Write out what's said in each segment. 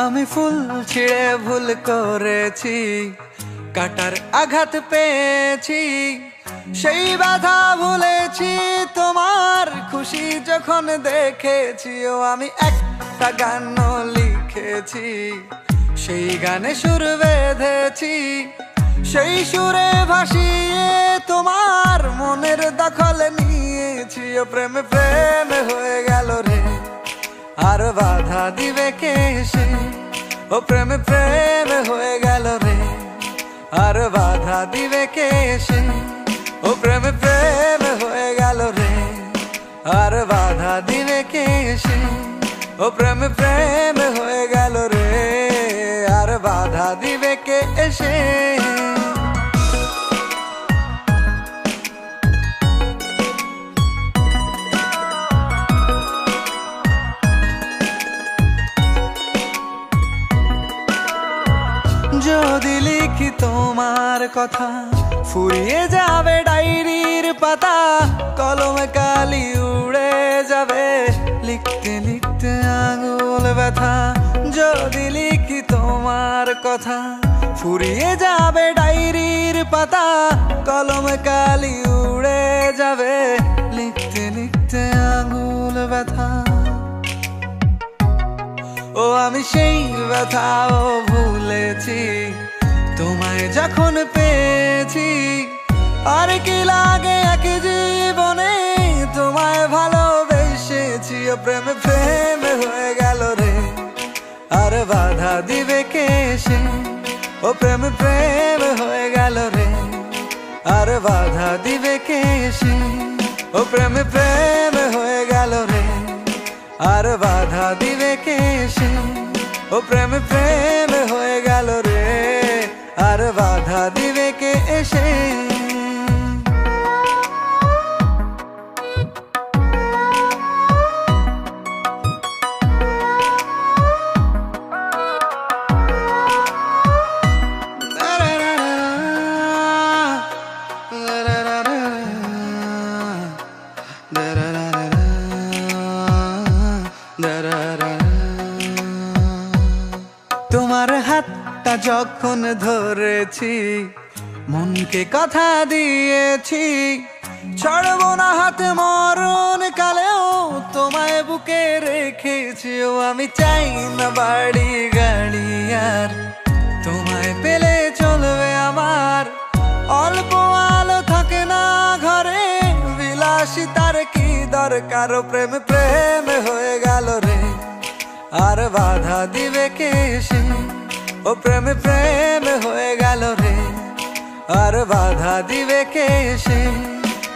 আমি ফুল ছিঁড়ে ভুল করেছি, কাটার আঘাত পেয়েছি, সেই বাধা ভুলেছি তোমার খুশি যখন দেখেছি। ও আমি একটা গান লিখেছি, সেই গানে সুর বেঁধেছি, সেই সুরে ভাসিয়ে তোমার মনের দখল নিয়েছি। ও প্রেমে প্রেমে হয়ে গেল রে, আর বাধা দিবে কে এসে। ও প্রেমে প্রেমে হয়ে গেল রে, আর বাধা দিবে কে এসে। ও প্রেমে প্রেমে হয়ে গেল রে, আর বাধা দিবে কে এসে। ও প্রেমে প্রেমে হয়ে গেল রে, আর বাধা দিবে কে এসে। যদি লিখি তোমার কথা, ফুরিয়ে যাবে ডায়েরির পাতা, কলমে কালি উড়ে যাবে, লিখতে লিখতে আঙুল ব্যথা। যদি লিখি তোমার কথা, ফুরিয়ে যাবে ডায়েরির পাতা, কলমে কালি উড়ে যাবে, লিখতে লিখতে আঙুল ব্যথা। ও আমি সেই ব্যথাও ভুলেছি, তোমায় যখন পেয়েছি। আর কি লাগে এক জীবনে, তোমায় ভালোবেসেছি। ও প্রেমে প্রেমে হয়ে গেল রে, আর বাধা দিবে কে এসে। ও প্রেমে প্রেমে হয়ে গেল রে, আর বাধা দিবে কে এসে। ও প্রেমে প্রেমে হয়ে গেল রে, আর বাধা দিবে কে এসে। ও প্রেমে প্রেমে হয়ে গেল রে, আর বাধা দিবে কে এসে। তোমার হাতটা যখন ধরেছি, মনকে কথা দিয়েছি, ছাড়বো না হাত মরণ কালেও, তোমায় বুকে রেখেছি। ও আমি চাই না বাড়ি গাড়ি আর, তোমায় পেলে চলবে আমার। অল্প আলো থাকে না ঘরে, বিলাসিতার কি দরকার। ও প্রেমে প্রেমে হয়ে গেল রে, আর বাধা দিবে কে এসে। ও প্রেমে প্রেমে হয়ে গেল রে, আর বাধা দিবে কে এসে।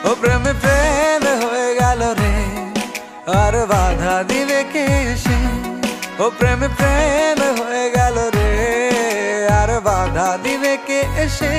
ও প্রেমে প্রেমে হয়ে গেল রে, আর বাধা দিবে কে এসে। ও প্রেমে প্রেমে হয়ে গেল রে, আর বাধা দিবে কে এসে।